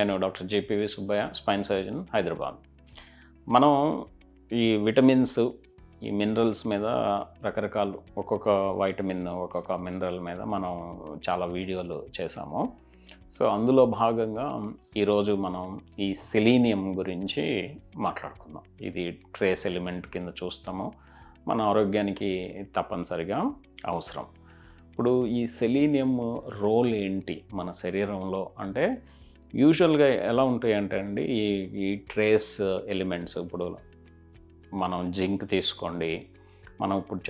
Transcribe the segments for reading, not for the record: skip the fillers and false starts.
నేను doctor జేపీవి Subbaiah, spine surgeon, Hyderabad. మనం ఈ విటమిన్స్, ఈ మినరల్స్ మీద రకరకాలు ఒక్కొక్క వైటమిన్, ఒక్కొక్క మినరల్ మీద మనం చాలా వీడియోలు చేసాము. సో అందులో భాగంగా ఈరోజు మనం ఈ సెలీనియం గురించి మాట్లాడుకుందాం. ఇది ట్రేస్ ఎలిమెంట్ కింద చూస్తాము, మన ఆరోగ్యానికి తప్పనిసరిగా అవసరం. ఇప్పుడు ఈ సెలీనియం రోల్ ఏంటి మన శరీరంలో అంటే, యూజువల్గా ఎలా ఉంటాయి అంటే అండి, ఈ ట్రేస్ ఎలిమెంట్స్, ఇప్పుడు మనం జింక్ తీసుకోండి, మనం ఇప్పుడు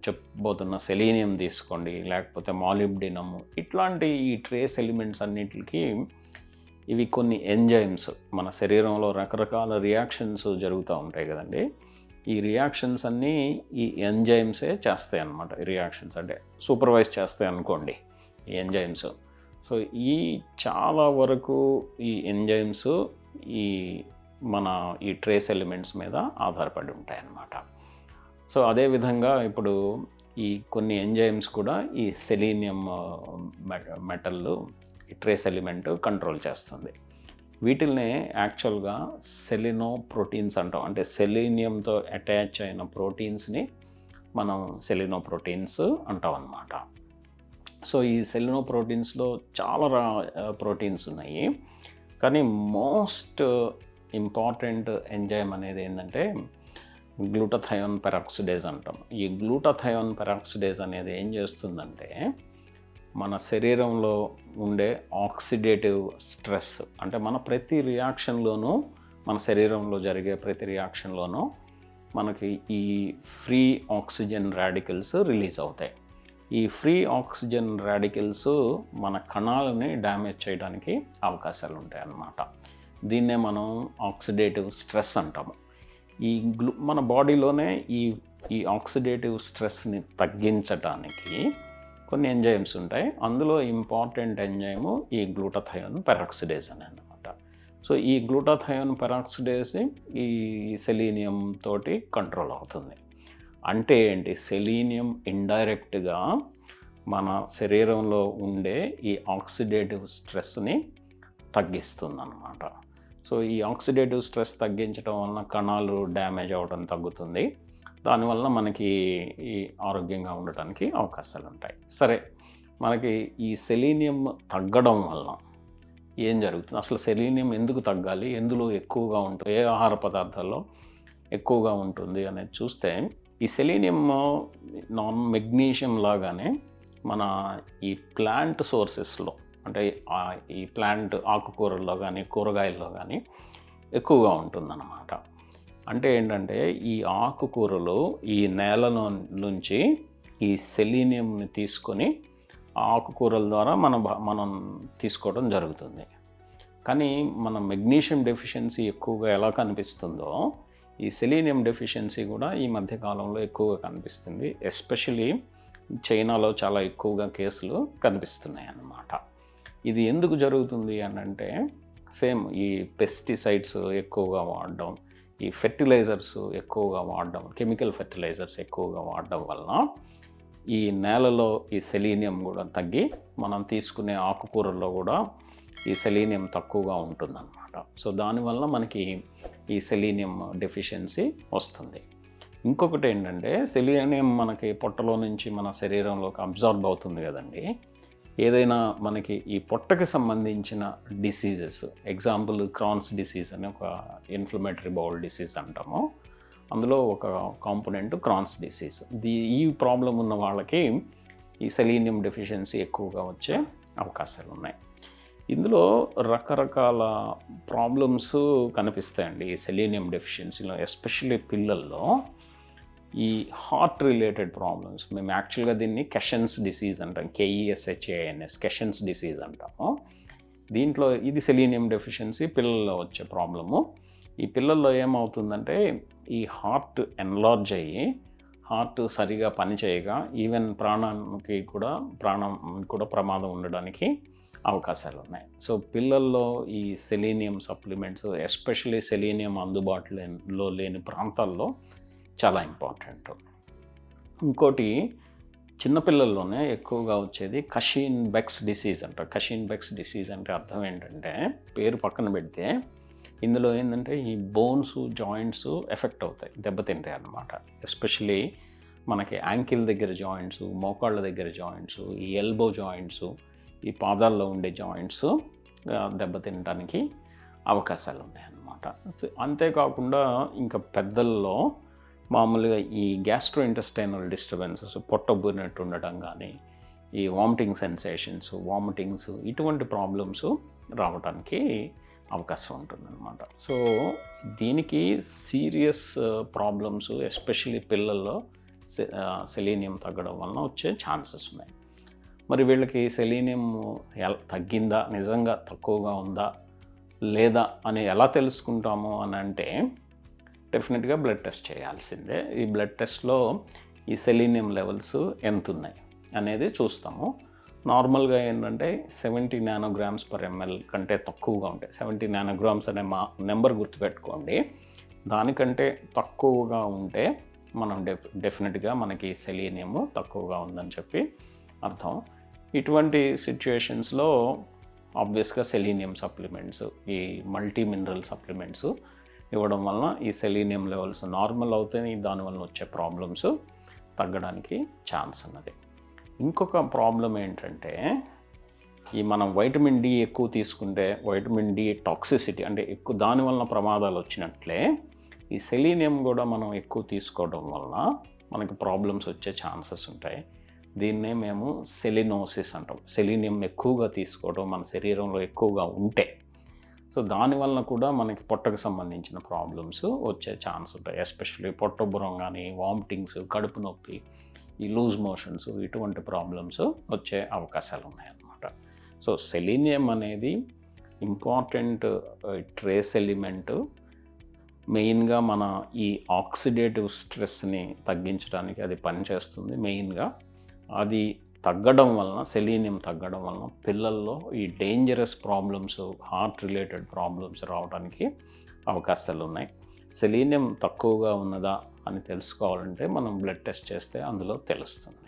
చెప్పబోతున్న సెలీనియం తీసుకోండి, లేకపోతే మాలిబ్డినమ్, ఇట్లాంటి ఈ ట్రేస్ ఎలిమెంట్స్ అన్నిటికి ఇవి కొన్ని ఎంజైమ్స్, మన శరీరంలో రకరకాల రియాక్షన్స్ జరుగుతూ ఉంటాయి కదండి. ఈ రియాక్షన్స్ అన్నీ ఈ ఎంజైమ్సే చేస్తాయి అన్నమాట. ఈ రియాక్షన్స్ అంటే సూపర్వైజ్ చేస్తాయి అనుకోండి ఈ ఎంజైమ్స్. సో ఈ చాలా వరకు ఈ ఎంజైమ్స్ మన ఈ ట్రేస్ ఎలిమెంట్స్ మీద ఆధారపడి ఉంటాయి అన్నమాట. సో అదేవిధంగా ఇప్పుడు ఈ కొన్ని ఎంజైమ్స్ కూడా ఈ సెలీనియం మెటల్ ఈ ట్రేస్ ఎలిమెంట్ కంట్రోల్ చేస్తుంది. వీటిల్నే యాక్చువల్గా సెలినోప్రోటీన్స్ అంటాం. అంటే సెలీనియంతో అటాచ్ అయిన ప్రోటీన్స్ని మనం సెలినోప్రోటీన్స్ అంటాం అన్నమాట. సో ఈ సెలినోప్రోటీన్స్లో చాలా ప్రోటీన్స్ ఉన్నాయి, కానీ మోస్ట్ ఇంపార్టెంట్ ఎంజైమ్ అనేది ఏంటంటే గ్లూటాథయోన్ పెరాక్సిడేజ్ అంటాం. ఈ గ్లూటాథయోన్ పెరాక్సిడేజ్ అనేది ఏం చేస్తుందంటే, మన శరీరంలో ఉండే ఆక్సిడేటివ్ స్ట్రెస్, అంటే మన ప్రతి రియాక్షన్లోనూ, మన శరీరంలో జరిగే ప్రతి రియాక్షన్లోనూ మనకి ఈ ఫ్రీ ఆక్సిజన్ రాడికల్స్ రిలీజ్ అవుతాయి. ఈ ఫ్రీ ఆక్సిజన్ రాడికల్స్ మన కణాలని డ్యామేజ్ చేయడానికి అవకాశాలు ఉంటాయి అన్నమాట. దీన్నే మనం ఆక్సిడేటివ్ స్ట్రెస్ అంటాము. మన బాడీలోనే ఈ ఆక్సిడేటివ్ స్ట్రెస్ని తగ్గించడానికి కొన్ని ఎంజైమ్స్ ఉంటాయి. అందులో ఇంపార్టెంట్ ఎంజైము ఈ గ్లూటాథయోన్ పెరాక్సిడేజ్ అని అన్నమాట. సో ఈ గ్లూటాథయోన్ పెరాక్సిడేజ్ ఈ సెలీనియం తోటి కంట్రోల్ అవుతుంది. అంటే ఏంటి, సెలీనియం ఇండైరెక్ట్గా మన శరీరంలో ఉండే ఈ ఆక్సిడేటివ్ స్ట్రెస్ని తగ్గిస్తుంది అన్నమాట. సో ఈ ఆక్సిడేటివ్ స్ట్రెస్ తగ్గించడం వలన కణాలు డ్యామేజ్ అవ్వడం తగ్గుతుంది. దానివల్ల మనకి ఈ ఆరోగ్యంగా ఉండటానికి అవకాశాలు ఉంటాయి. సరే, మనకి ఈ సెలీనియం తగ్గడం వల్ల ఏం జరుగుతుంది, అసలు సెలీనియం ఎందుకు తగ్గాలి, ఎందులో ఎక్కువగా ఉంటుంది, ఏ ఆహార పదార్థాల్లో ఎక్కువగా ఉంటుంది అనేది చూస్తే, ఈ సెలీనియం మెగ్నీషియం లాగానే మన ఈ ప్లాంట్ సోర్సెస్లో, అంటే ఈ ప్లాంట్ ఆకుకూరల్లో కానీ కూరగాయల్లో కానీ ఎక్కువగా ఉంటుందన్నమాట. అంటే ఏంటంటే, ఈ ఆకుకూరలు ఈ నేల నుంచి ఈ సెలీనియంని తీసుకొని ఆకుకూరల ద్వారా మనం తీసుకోవడం జరుగుతుంది. కానీ మన మెగ్నీషియం డెఫిషియన్సీ ఎక్కువగా ఎలా కనిపిస్తుందో, ఈ సెలీనియం డెఫిషియన్సీ కూడా ఈ మధ్యకాలంలో ఎక్కువగా కనిపిస్తుంది. ఎస్పెషలీ చైనాలో చాలా ఎక్కువగా కేసులు కనిపిస్తున్నాయి అన్నమాట. ఇది ఎందుకు జరుగుతుంది అని అంటే, సేమ్ ఈ పెస్టిసైడ్స్ ఎక్కువగా వాడడం, ఈ ఫెర్టిలైజర్స్ ఎక్కువగా వాడడం, కెమికల్ ఫెర్టిలైజర్స్ ఎక్కువగా వాడడం వలన ఈ నేలలో ఈ సెలీనియం కూడా తగ్గి మనం తీసుకునే ఆకుకూరల్లో కూడా ఈ సెలీనియం తక్కువగా ఉంటుందన్నమాట. సో దానివల్ల మనకి ఈ సెలీనియం డెఫిషియన్సీ వస్తుంది. ఇంకొకటి ఏంటంటే, సెలీనియం మనకి పొట్టలో నుంచి మన శరీరంలోకి అబ్జార్బ్ అవుతుంది కదండి. ఏదైనా మనకి ఈ పొట్టకి సంబంధించిన డిసీజెస్, ఎగ్జాంపుల్ క్రాన్స్ డిసీజ్ అని ఒక ఇన్ఫ్లమేటరీ బౌల్ డిసీజ్ అంటాము. అందులో ఒక కాంపోనెంట్ క్రాన్స్ డిసీజ్. ఈ ప్రాబ్లం ఉన్న వాళ్ళకి ఈ సెలీనియం డెఫిషియన్సీ ఎక్కువగా వచ్చే అవకాశాలు ఉన్నాయి. ఇందులో రకరకాల ప్రాబ్లమ్స్ కనిపిస్తాయండి ఈ సెలీనియం డెఫిషియన్సీలో. ఎస్పెషల్లీ పిల్లల్లో ఈ హార్ట్ రిలేటెడ్ ప్రాబ్లమ్స్, మేము యాక్చువల్గా దీన్ని కెషన్స్ డిసీజ్ అంటాం, KESHANS, కెషన్స్ డిసీజ్ అంటాము. దీంట్లో ఇది సెలీనియం డెఫిషియన్సీ పిల్లల్లో వచ్చే ప్రాబ్లము. ఈ పిల్లల్లో ఏమవుతుందంటే, ఈ హార్ట్ ఎన్లార్జ్ అయ్యి హార్ట్ సరిగా పనిచేయక ఈవెన్ ప్రాణం కూడా ప్రమాదం ఉండడానికి అవకాశాలు ఉన్నాయి. సో పిల్లల్లో ఈ సెలీనియం సప్లిమెంట్స్, ఎస్పెషల్లీ సెలీనియం అందుబాటులో లేని ప్రాంతాల్లో చాలా ఇంపార్టెంట్. ఇంకోటి, చిన్నపిల్లల్లోనే ఎక్కువగా వచ్చేది కషీన్ బెక్స్ డిసీజ్ అంటారు. కషీన్ బెక్స్ డిసీజ్ అంటే అర్థం ఏంటంటే, పేరు పక్కన పెడితే ఇందులో ఏంటంటే ఈ బోన్స్, జాయింట్స్ ఎఫెక్ట్ అవుతాయి, దెబ్బతింటాయి అన్నమాట. ఎస్పెషలీ మనకి యాంకిల్ దగ్గర జాయింట్స్, మోకాళ్ళ దగ్గర జాయింట్స్, ఈ ఎల్బో జాయింట్స్, ఈ పాదాల్లో ఉండే జాయింట్స్ దెబ్బతినడానికి అవకాశాలు ఉన్నాయన్నమాట. అంతేకాకుండా ఇంకా పెద్దల్లో మామూలుగా ఈ గ్యాస్ట్రోఇంటెస్టైనల్ డిస్టర్బెన్సెస్, పొట్టబోయినట్టు ఉండడం కానీ, ఈ వామిటింగ్ సెన్సేషన్స్, వామిటింగ్స్, ఇటువంటి ప్రాబ్లమ్స్ రావడానికి అవకాశం ఉంటుందన్నమాట. సో దీనికి సీరియస్ ప్రాబ్లమ్స్ ఎస్పెషల్లీ పిల్లల్లో సెలీనియం తగ్గడం వలన వచ్చే ఛాన్సెస్ ఉన్నాయి. మరి వీళ్ళకి సెలీనియం తగ్గిందా, నిజంగా తక్కువగా ఉందా లేదా అని ఎలా తెలుసుకుంటాము అని అంటే, డెఫినెట్గా బ్లడ్ టెస్ట్ చేయాల్సిందే. ఈ బ్లడ్ టెస్ట్లో ఈ సెలీనియం లెవెల్స్ ఎంత ఉన్నాయి అనేది చూస్తాము. నార్మల్గా ఏంటంటే 70 నానోగ్రామ్స్ పర్ ఎంఎల్ కంటే తక్కువగా ఉంటాయి. 70 నానోగ్రామ్స్ అనే నెంబర్ గుర్తుపెట్టుకోండి. దానికంటే తక్కువగా ఉంటే మనం డెఫినెట్గా మనకి సెలీనియం తక్కువగా ఉందని చెప్పి అర్థం. ఇటువంటి సిచ్యుయేషన్స్లో ఆబ్వియస్గా సెలీనియం సప్లిమెంట్స్, ఈ మల్టీ మినరల్ సప్లిమెంట్స్ ఇవ్వడం వలన ఈ సెలీనియం లెవెల్స్ నార్మల్ అవుతాయి. దానివల్ల వచ్చే ప్రాబ్లమ్స్ తగ్గడానికి ఛాన్స్ ఉన్నది. ఇంకొక ప్రాబ్లం ఏంటంటే, ఈ మనం వైటమిన్ డి ఎక్కువ తీసుకుంటే వైటమిన్ డి టాక్సిసిటీ అంటే ఎక్కువ, దానివల్ల ప్రమాదాలు వచ్చినట్లే ఈ సెలీనియం కూడా మనం ఎక్కువ తీసుకోవడం వలన మనకి ప్రాబ్లమ్స్ వచ్చే ఛాన్సెస్ ఉంటాయి. దీన్నే మేము సెలినోసిస్ అంటాం. సెలీనియం ఎక్కువగా తీసుకోవడం మన శరీరంలో ఎక్కువగా ఉంటే, సో దానివల్ల కూడా మనకి పొట్టకు సంబంధించిన ప్రాబ్లమ్స్ వచ్చే ఛాన్స్ ఉంటాయి. ఎస్పెషల్లీ పొట్టబురం కానీ, వామిటింగ్స్, కడుపు నొప్పి, ఈ లూజ్ మోషన్స్, ఇటువంటి ప్రాబ్లమ్స్ వచ్చే అవకాశాలు ఉన్నాయన్నమాట. సో సెలీనియం అనేది ఇంపార్టెంట్ ట్రేస్ ఎలిమెంట్. మెయిన్గా మన ఈ ఆక్సిడేటివ్ స్ట్రెస్ని తగ్గించడానికి అది పనిచేస్తుంది. మెయిన్గా అది తగ్గడం వలన, సెలీనియం తగ్గడం వలన పిల్లల్లో ఈ dangerous problems, heart related problems రావడానికి అవకాశాలు ఉన్నాయి. సెలీనియం తక్కువగా ఉన్నదా అని తెలుసుకోవాలంటే మనం బ్లడ్ టెస్ట్ చేస్తే అందులో తెలుస్తుంది.